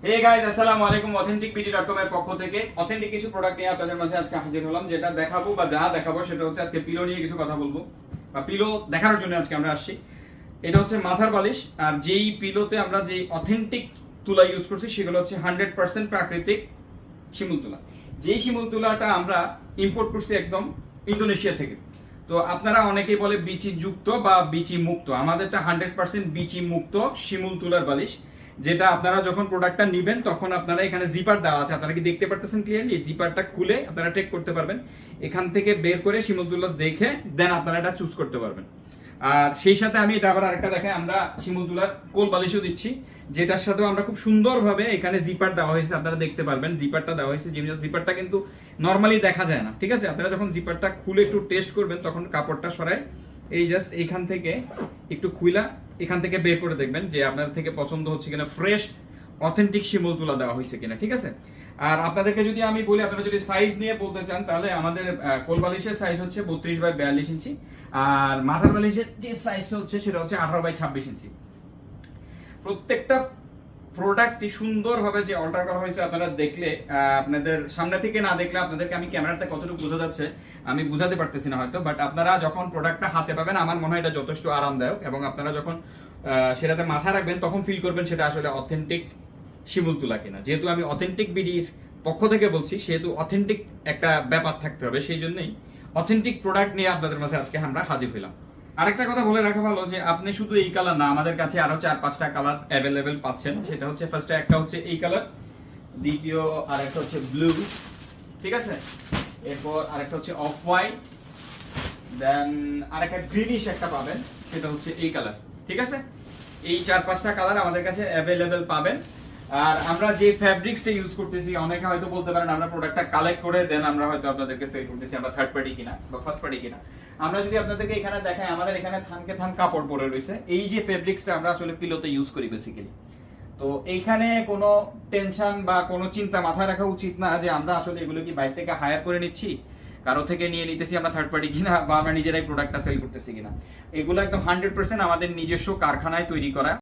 Hey guys, আসসালামু আলাইকুম। authenticpd.com এর পক্ষ থেকে অথেন্টিক কিছু প্রোডাক্ট নিয়ে আপনাদের মাঝে আজকে হাজির হলাম। যেটা দেখাবো বা যা দেখাবো সেটা হচ্ছে আজকে পিলো নিয়ে কিছু কথা বলবো, বা পিলো দেখানোর জন্য আজকে আমরা আসছি। এটা হচ্ছে মাথার বালিশ, আর যেই পিলোতে আমরা যেই অথেন্টিক তুলা ইউজ করছি সেগুলো হচ্ছে 100% প্রাকৃতিক শিমুল তুলা। যেই শিমুল তুলাটা আমরা ইম্পোর্ট করছি একদম ইন্দোনেশিয়া থেকে। তো আপনারা অনেকেই বলে বিচি যুক্ত বা বিচি মুক্ত, আমাদেরটা 100% বিচি মুক্ত শিমুল তুলার বালিশ। যেটা আপনারা যখন প্রোডাক্টটা নেবেন তখন আপনারা এখানে জিপার দেওয়া আছে, আপনারা কি দেখতে পারতেছেন ক্লিয়ারলি? জিপারটা খুলে আপনারা টেক করতে পারবেন, এখান থেকে বের করে শিমুল তুলা দেখে দেন আপনারা এটা চুজ করতে পারবেন। আর সেই সাথে আমি এটা আবার আরেকটা দেখাই, আমরা শিমুল তুলার কোল বালিশও দিচ্ছি, যেটার সাথেও আমরা খুব সুন্দরভাবে এখানে জিপার দেওয়া হয়েছে, আপনারা দেখতে পারবেন জিপারটা দেওয়া হয়েছে। জিপারটা কিন্তু নর্মালি দেখা যায় না, ঠিক আছে? আপনারা যখন জিপারটা খুলে একটু টেস্ট করবেন তখন কাপড়টা সরায় এই জাস্ট এইখান থেকে একটু খুইলা এখান থেকে বের করে দেখবেন যে আপনাদের থেকে পছন্দ হচ্ছে কিনা, ফ্রেশ অথেন্টিক শিমুল তুলা দেওয়া হয়েছে কিনা, ঠিক আছে? আর আপনাদেরকে যদি আমি বলি, আপনারা যদি সাইজ নিয়ে বলতে চান তাহলে আমাদের কোল বালিশের সাইজ হচ্ছে 32/42 ইঞ্চি, আর মাথার বালিশের যে সাইজটা হচ্ছে সেটা হচ্ছে 18/26 ইঞ্চি। প্রত্যেকটা প্রোডাক্টটি সুন্দরভাবে যে অল্টার করা হয়েছে আপনারা দেখলে, আপনাদের সামনে থেকে না দেখলে আপনাদেরকে আমি ক্যামেরাতে কতটুকু বোঝা যাচ্ছে আমি বুঝাতে পারতেছি না হয়তো, বাট আপনারা যখন প্রোডাক্টটা হাতে পাবেন আমার মনে হয় এটা যথেষ্ট আরামদায়ক, এবং আপনারা যখন সেটাতে মাথা রাখবেন তখন ফিল করবেন সেটা আসলে অথেন্টিক শিমুল তুলা কিনা। যেহেতু আমি অথেন্টিক বিডির পক্ষ থেকে বলছি সেহেতু অথেন্টিক একটা ব্যাপার থাকতে হবে, সেই জন্যই অথেন্টিক প্রোডাক্ট নিয়ে আপনাদের মাঝে আজকে আমরা হাজির হইলাম। আরেকটা কথা বলে রাখা ভালো যে আপনি শুধু এই কালার না, আমাদের কাছে আরো 4-5টা কালার অ্যাভেলেবেল পাচ্ছেন। সেটা হচ্ছে ফার্স্টে একটা হচ্ছে এই কালার, দ্বিতীয় আরেকটা হচ্ছে ব্লু, ঠিক আছে? এরপর আরেকটা হচ্ছে অফ হোয়াইট, দেন আরেকটা গ্রিনিশ একটা পাবেন, সেটা হচ্ছে এই কালার, ঠিক আছে? এই 4-5টা কালার আমাদের কাছে অ্যাভেলেবেল পাবেন। আর আমরা যে ফ্যাব্রিক্সটা ইউজ করতেছি, অনেকে হয়তো বলতে পারেন আমরা প্রোডাক্টটা কালেক্ট করে দেন আমরা হয়তো আপনাদেরকে সেল করতেছি, আমরা থার্ড পার্টি কিনা বা ফার্স্ট পার্টি কিনা। আমরা যদি আপনাদেরকে এখানে দেখাই, আমাদের এখানে থানকে থান কাপড় পরে রয়েছে। এই যে ফেব্রিক্সটা আমরা আসলে পিলোতে ইউজ করি বেসিক্যালি। তো এইখানে কোনো টেনশন বা কোনো চিন্তা মাথায় রাখা উচিত না যে আমরা আসলে এগুলো কি বাইরে থেকে হায়ার করে নিচ্ছি, কারো থেকে নিয়ে নিতেছি আমরা থার্ড পার্টি কিনা, বা আমরা নিজেরাই প্রোডাক্টটা সেল করতেছি কিনা। এগুলো একদম 100% আমাদের নিজস্ব কারখানায় তৈরি করা।